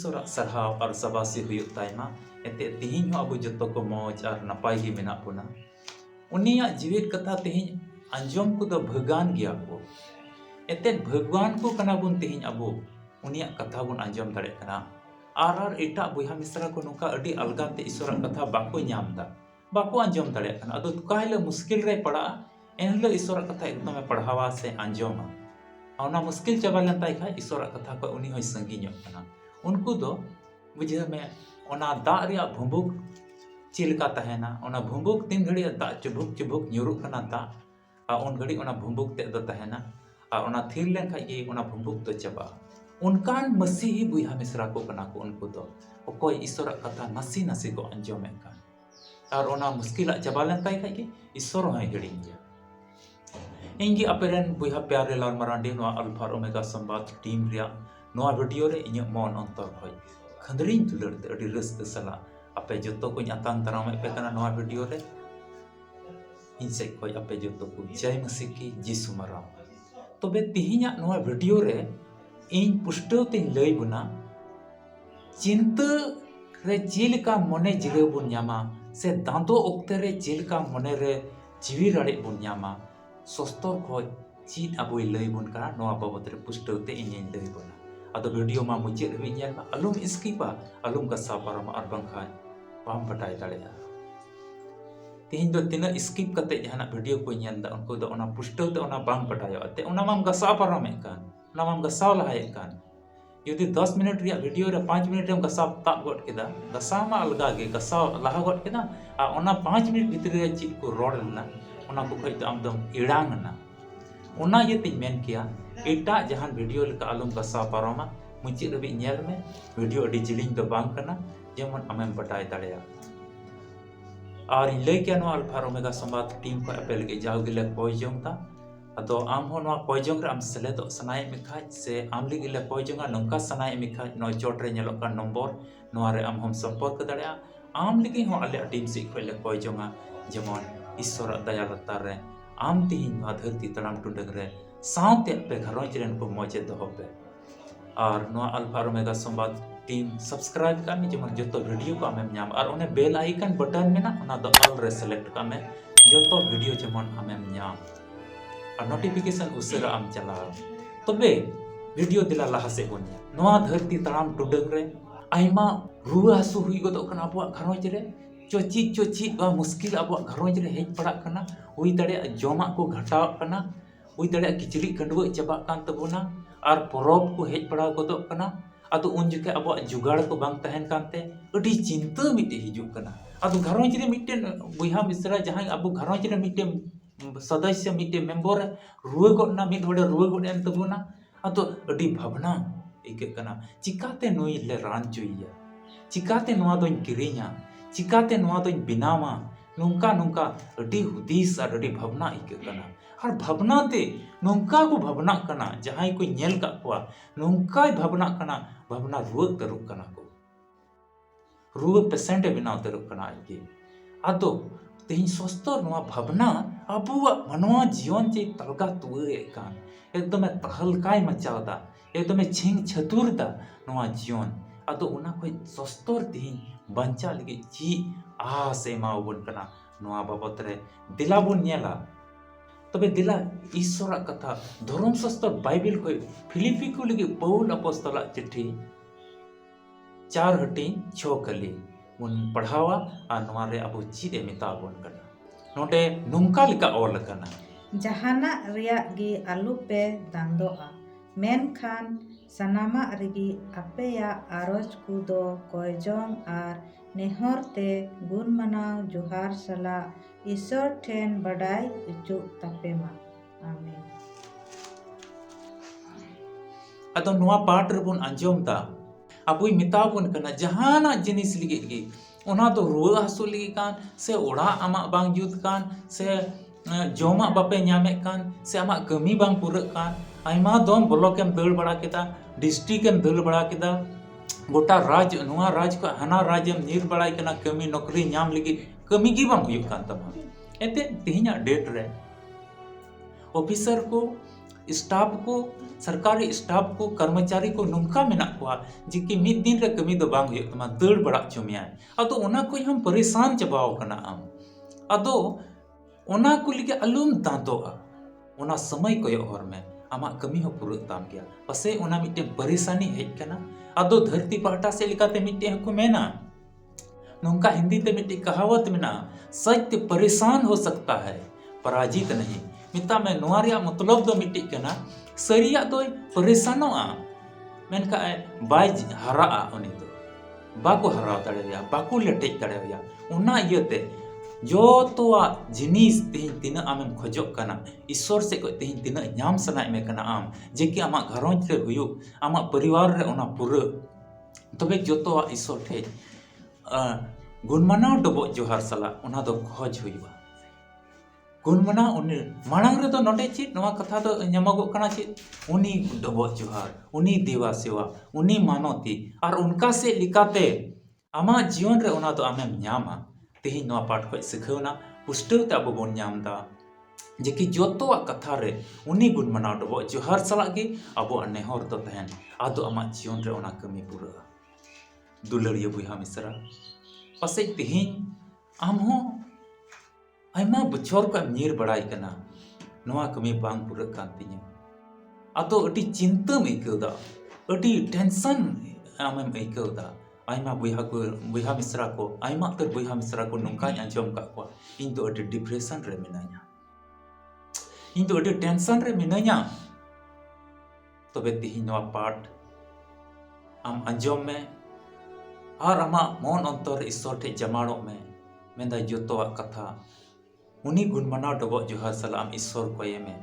ईश्वराग सरहाव और सबासी हुयुग तायमा एते तिहिं हो अबो जतो को मौज और नपाय गे मेना बोना उनिया जीवित कथा तिहिं अंजोम को दो भगवान गया को एते भगवान को कना बुन तिहिं अबो उनिया कथा बुन अंजोम दाड़े कना आर एटा बुहा मिश्रा को नुका अडी अलगाते ईश्वराग कथा बाको ᱧᱟᱢदा बाको अंजोम दाड़े कना अदो काहिले मुश्किल रे पड़ा एनलो ईश्वराग कथा एकदम पढ़ावा से अंजोमा औना मुश्किल चाबा लेन ताई खाय ईश्वराग कथा को उनी होय संगीñok कना उनको दो बुझे में ओना दाग रिया भुंबुक चिलका तहेना ओना भुंबुक तीन घड़ी दाग चुबुक चुबुक ᱧᱩᱨᱩᱜ कना दाग उन घड़ी ओना भुंबुक ते दो तहेना और ओना थिर लेन खाय गे ओना भुंबुक तो चाबा उनकान मसीही बुहा मिश्रा को कना को उनको दो ओकोय ईश्वराग कथा नासी नासी को अंजोमे कान और ओना मुश्किल चाबा लेन ताई खाय गे ईश्वर होय हिड़िñ गया इंगी अपेरन बुहा प्यारे लाल मरांडी नोआ अल्फा और ओमेगा संवाद टीम रिया नोआ वीडियो रे इᱧ मन अंतर होय खंदरिñ दुलड़ते अडी रस्क सला अपे जतो को अतांग तरामे पे कना नोआ वीडियो रे इन से कोई अपे जतो को जय मसीह की जीसु मरा तबे तिहिña नोआ वीडियो रे इन पुष्टव ते लई बुना चिंता रे चिलका मने जिरे बुन ᱧामा से दांदो ओक्ते रे चिलका मने रे जीवी राड़े बुन ᱧामा सस्तर खोज चीन अबोय लई बुन कना नोआ बाबत रे पुष्टव ते इᱧ लई बुना अदो वीडियो मा मुझे रे ᱧᱮᱞ मा अलुम स्किपा अलुम का सापारम और बंखाय पाम बटाय दाड़ेया तिहिñ दो तिना स्किप कते जहाना वीडियो को ᱧᱮᱞ दा उनको दो ओना पुष्टव ते ओना बांग बटायो अते ओना माम का सापारम कान ओना माम का साव लहाय कान यदि 10 मिनट रिया वीडियो रे 5 मिनट रे गसाव ताब गड केदा गसाव मा अलगा गे गसाव लहा गड केदा आ ओना 5 मिनट भीतर रे चीज को रोड लेना ओना को खय तो आमदम इड़ांग ना ओना ये तिñ मेन किया एटा जहान वीडियो लेका आलम गसाव पारोमा मुझे रबी ᱧᱮᱞ में वीडियो अडी जिलिंग दो बांग कना जेमन आमेम बटाय दाड़ेया और इन लई के नो अल्फा ओमेगा संवाद टीम को अपे लगे जाव गिले कोय जोंता अदो आम हो नो कोय जोंग रे आम सेलेदो सनाय मिखाय से आम लगे ले कोय जोंगा नंका सनाय मिखाय नो चोट रे ñᱮᱞᱚᱜ का नंबर नो रे आम हम संपर्क दाड़ेया आम लगे हो आले टीम से खोले कोय जोंगा जेमन ईश्वर दया लतार रे आम तिहिñ नो धरती तड़ाम टुडग रे सावते पे घरोंज रेन को मौजे दो पे और नो अल्फा ओमेगा संवाद टीम सब्सक्राइब का में जेमन जतो वीडियो को आमेम ᱧाम और ओने बेल आइकन बटन में ना ओना दो ऑल रे सेलेक्ट का में जतो वीडियो जेमन आमेम ᱧाम और नोटिफिकेशन उसरा आम चला तबे वीडियो दिला लहा से होन नोआ धरती तड़ाम टुडग रे आइमा रुआ हसु हुई गदो कना अबो घरोंज रे चोची बा मुश्किल अबो घरोंज रे हेज पड़ा कना हुई दड़े जोमा को घटाव कना हुई दड़े किचड़ी कंडव चबा कान तबोना और परब को हेज पड़ा गदो कना अदो उन जके अब जुगाड़ को बांग तहन कानते अडी चिंता मिटे हिजु कना अदो घरोंज रे मिटेन बुहा मिश्रा जहां अब घरोंज रे मिटे सदस्य मिटे मेंबर रुआ गडना मिट होडे रुआ गडन तबोना अदो अडी भावना इके कना चिकाते नोई ले रान चुइया चिकाते नोआ दोन किरिया चिकाते नोआ दोन बिनावा नुंका नुंका अडी हुदीस और अडी भावना इके कना और भावना ते नुंका को भावना कना जहां को ñेल का कोआ नुंका भावना कना भावना रुआ तरुक कना को रुआ पेशेंट बिनाव तरुक कना इके अदो तेहिñ सस्तर नोआ भावना अबुआ मनवा जीवन चे तलगा तुए कान एकदम तहलकाय मचावदा एकदम छिंग छतुरदा नोआ जीवन अदो उना कोई सस्तर तेहिñ बंचा लगे जी आ से माउबन कना नोआ बाबत रे दिला बुन ñेला तबे दिला ईश्वर कथा धर्म शास्त्र बाइबल को फिलिपी को लगे पौल अपostala चिट्ठी 4 हटिंग 6 कली उन पढ़ावा और नोआ रे अबो चीद ए मिताबन कना नोडे नुंका लिका ऑल कना जहाना रिया गे आलू पे दांदोआ main Khan सनामा Rigi अपेया arose कुदो कोयजोंग are नेहर ते गुण मनाव जोहार सला ईश्वर ठेन बड़ाई उचु तपेमा आमीन अदो नोआ पाठ रे बुन अंजोम दा अबुई मिताबन कना जहाना जिनिस लिगे गे ओना तो रुआ हसु लिगे कान से ओड़ा आमा बांग जुत कान से जोमा बापे ᱧᱟᱢᱮ कान से आमा कमी बांग पुरक कान आइमा दोम ब्लॉक एम दल बड़ा केदा डिस्ट्रिक्ट एम दल बड़ा केदा गोटा राज नोआ राज को हना राज एम नीर बड़ाई कना कमी नौकरी ᱧाम लगी कमी की बांग हुयुक कान तमा एते तिहिña डेट रे ऑफिसर को स्टाफ को सरकारी स्टाफ को कर्मचारी को नौका मेना को जे कि मिद दिन रे कमी दो बांग हुई तमा दड़ बड़ा चुमिया अदो उना को हम परेशान चबाव कना आम अदो उना को लिगे अलुम दांतोआ उना समय कोयो हर में आमा कमी हो पूरा ताम गया पसे उना मिटे परेशानी हेज कना अदो धरती पाटा से लिकाते मिटे हको मेना नौका हिंदी ते मिटे कहावत मेना सत्य परेशान हो सकता है पराजित नहीं मिता में नुआरिया मतलब दो मिटे कना सरिया दो परेशानोआ मेनका बाय हरा उनी दो बाको हरा तड़ेया बाको लटेज तड़ेया उना इयते जो तो जिनिस तीन तीन आमेम खोजो कना ईश्वर से को तीन तीन नाम सनाय में कना आम जे कि आमा घरोंज रे हुयु आमा परिवार रे उना पुरा तबे जोतो ईश्वर ठे गुणमाना डबो जोहार सला उना दो खोज हुयुआ गुणमाना उनी मांग रे तो नोडे चित नवा कथा दो ᱧᱟᱢᱚᱜᱚᱜ कना चित उनी डबो जोहार उनी देवा सेवा उनी मानवती और उनका से लिकाते आमा जीवन रे उना दो आमेम ᱧᱟᱢᱟ तेही नवा पाठ को सिखावना पुष्टव ते अब बोन ᱧᱟᱢ दा जे कि जोतो कथा रे उनी गुणमाना डबो जोहार सला गे अब नेहर दो तहन आदो आमा जीवन रे उना कमी पूरा दुलड़िया बुहा मिसरा पासे तेही आम हो आयमा बछर को ᱧᱤᱨ बड़ाई कना नवा कमी बांग पूरा कान तिया आदो अटी चिंता में इकदा अटी टेंशन आमेम इकदा आयमा बुहा मिसरा को आयमा तर बुहा मिसरा को नौका आंजम का को इन तो अटी डिप्रेशन रे मिनाया इन तो अटी टेंशन रे मिनाया तबे तिही नवा पाठ आम आंजम में और आमा मन अंतर ईश्वर ठे जमाड़ो में मेंदा जोतो कथा उनी गुणमाना डबो जोहार सलाम ईश्वर को में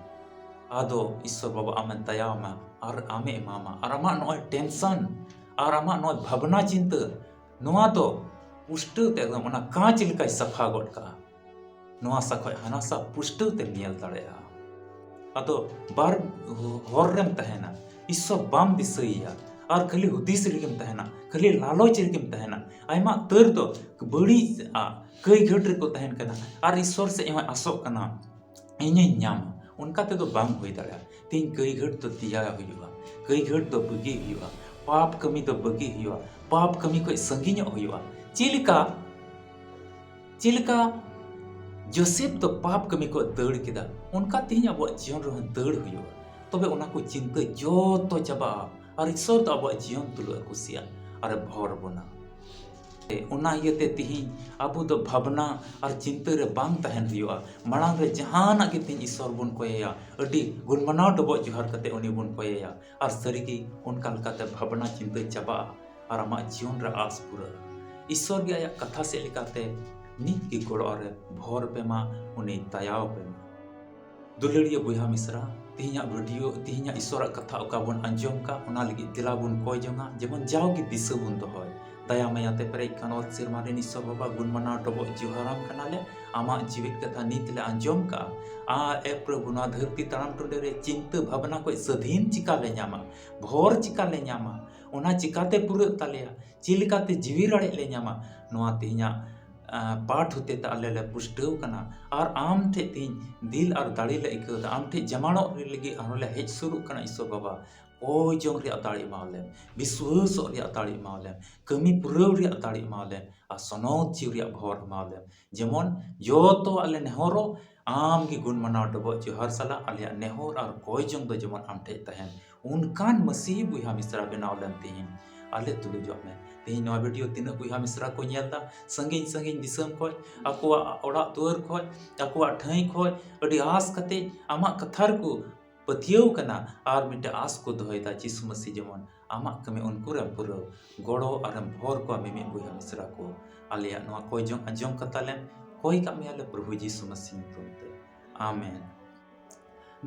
आदो ईश्वर बाबा आमे दया मा और आमे मामा और आमा नोय टेंशन और आमा नोय भावना चिंता नोआ तो पुष्ट ते एकदम उना कांच लिका सफा गोट का नोआ सखय हना सा पुष्ट ते नियल दाड़ेया आदो बार होर रेम तहना ईश्वर बाम दिसैया और खाली हुदिस रिगम तहना खाली लालच रिगम तहना आयमा तर दो बड़ी कई घट को तहन कना और ईश्वर से एमा आसो कना इने ᱧᱟᱢ उनका ते तो बांग होई दाड़ा तीन कई घट तो तिया हुआ कई घट तो बगी हुआ पाप कमी तो बगी हुआ पाप कमी को संगीन हुआ चिलका जोसेफ तो पाप कमी को दड़ किदा उनका तीन अब जीवन रो दड़ हुआ तबे उना को चिंता जो तो चबा और ईश्वर तो अब जीवन तुलो कुसिया और भर बना उना इयते तिही अब दो भावना और चिंता रे बांग तहन हुआ मांग रे जहाना के तीन ईश्वर बुन कोया अडी गुणमाना डबो जोहार कते उनी बुन कोया और सरीगी उनका लकाते भावना चिंता चबा और आमा जीवन रे आस पूरा ईश्वर गे आया कथा से लिकाते नित की गोड़ो रे भोर पे मा उनी तायाव पे दुलड़िया बुहा मिसरा तिहिया वीडियो तिहिया ईश्वर कथा ओका बन अंजम का उना लगी दिला बुन कोय जंगा जेमन जाओ की दिस बुन दो होय दया मयाते पेरे कानोत सिरमा रे ईश्वर बाबा गुणमाना डबो जोहाराम कनाले आमा जीवित कथा नीत ले अंजम का आ ए प्रभु ना धरती तड़ाम टुंडे रे चिंता भावना को सधीन चिका ले न्यामा भोर चिका ले न्यामा उना चिकाते पूरा तालेया चिलिकाते जीवी रड़े ले न्यामा नोआ तिहिया पाठ होते अले ले पुष्टव कना और आम ठे तीन दिल और दाड़ी ले इकदा आम ठे जमानो लगी आनले हेज शुरू कना ईश्वर बाबा ओय जोंग रे अताड़ी माले विश्वास रे अताड़ी माले कमी पुरव रे अताड़ी माले आ सनोत जीव रे भोर माले जेमन जो तो अले नेहरो आम की गुण मना डबो जोहार सला अले नेहर और कोय जोंग दो जेमन आम ठे तहन उनकान मसीह बुहा मिश्रा बनाव लन तीन आले तुलु जो में तेही नवा वीडियो तीन बुहा मिश्रा को नेलदा संगिन संगिन दिसम खोय आकुआ ओड़ा दुआर खोय आकुआ ठाई खोय अडी आस कते आमा कथार को पतियव कना और मिटे आस को दोहयदा यीशु मसीह जेमन आमा कमे उनको रे पुरो गोड़ो और भोर को मिमि बुहा मिश्रा को आलिया नवा कोय जों अंजम कताले कोई का मेले प्रभु यीशु मसीह तुमते आमेन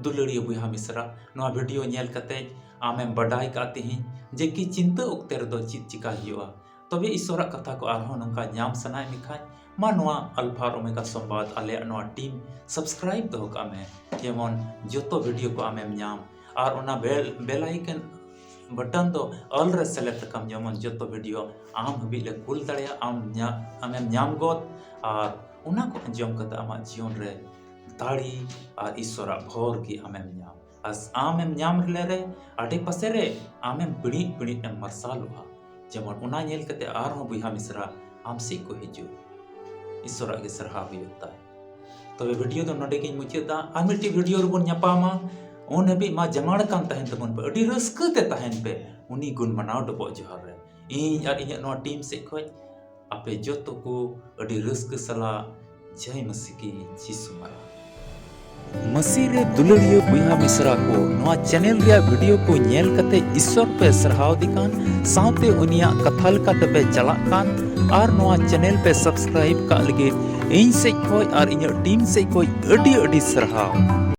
दुलड़िया बुहा मिश्रा नवा वीडियो नेल कते आमे बडाई का तिही जे कि चिंता उक्ते रे दो चित चिका हियोआ तबे ईश्वर कथा को आरहो नंका ᱧᱟᱢ सनाय मिखाय मा नवा अल्फा और ओमेगा संवाद आले नवा टीम सब्सक्राइब दो का में जेमन जोतो वीडियो को आमे ᱧाम और ओना बेल आइकन बटन दो ऑल रे सेलेक्ट कम जेमन जोतो वीडियो आम हबी ले कुल दड़या आमे ᱧाम गोत और उना को अंजम कता आमा जीवन रे दाड़ी और ईश्वर भोर की आमे ᱧाम आमेम ᱧᱟᱢ ᱨᱮ ᱟᱰᱮ ᱯᱟᱥᱮ ᱨᱮ ᱟᱢᱮᱢ ᱵᱤᱲᱤᱡ ᱵᱤᱲᱤᱡ ᱮᱢ ᱢᱟᱨᱥᱟᱞᱚᱜᱼᱟ ᱡᱮᱢᱚᱱ ᱚᱱᱟ ᱧᱮᱞ ᱠᱟᱛᱮ ᱟᱨᱦᱚᱸ ᱵᱚᱭᱦᱟ ᱢᱤᱥᱨᱟ ᱟᱢ ᱥᱮᱫ ᱠᱚ ᱦᱤᱡᱩᱜ ᱤᱥᱥᱚᱨᱟᱜ ᱜᱮ ᱥᱟᱨᱦᱟᱣ ᱦᱩᱭᱩᱜ ᱛᱟᱭ ᱛᱚᱵᱮ ᱵᱷᱤᱰᱤᱭᱳ ᱫᱚ ᱱᱚᱰᱮ ᱜᱤᱧ ᱢᱩᱪᱟᱹᱫᱟ ᱟᱨ ᱢᱤᱫᱴᱤᱡ ᱵᱷᱤᱰᱤᱭᱳ ᱨᱮᱵᱚᱱ ᱧᱟᱯᱟᱢᱟ ᱩᱱ ᱦᱟᱹᱵᱤᱡ ᱢᱟ ᱡᱟᱢᱟᱲ ᱠᱟᱱ ᱛᱟᱦᱮᱱ ᱛᱟᱵᱚᱱ ᱯᱮ ᱟᱹᱰᱤ ᱨᱟᱹᱥᱠᱟᱹ ᱛᱮ ᱛᱟᱦᱮᱱ ᱯᱮ ᱩᱱᱤ ᱜᱩᱱ ᱢᱟᱱᱟᱣ ᱰᱚᱵᱚᱜ ᱡᱚᱦᱟᱨ ᱨᱮ ᱤᱧ ᱟᱨ ᱤᱧᱟᱹᱜ ᱱᱚᱣᱟ ᱴᱤᱢ ᱥᱮᱫ ᱠᱷᱚᱡ ᱟᱯᱮ ᱡᱚᱛᱚ ᱠᱚ ᱟᱹᱰᱤ ᱨᱟᱹᱥᱠᱟᱹ ᱥᱟᱞᱟᱜ ᱡᱚᱭ ᱢᱟᱥᱤ ᱠᱤ ᱡᱤᱥᱩ ᱢᱟᱨᱟ मसीह रे दुलड़िया बुहा मिसरा को नवा चैनल रे वीडियो को नेल कते ईश्वर पे सरहाव दिकान साउते उनिया कथाल का पे चला कान और नवा चैनल पे सब्सक्राइब का लगे इन से कोई और इन टीम से कोई अडी अडी सरहाव।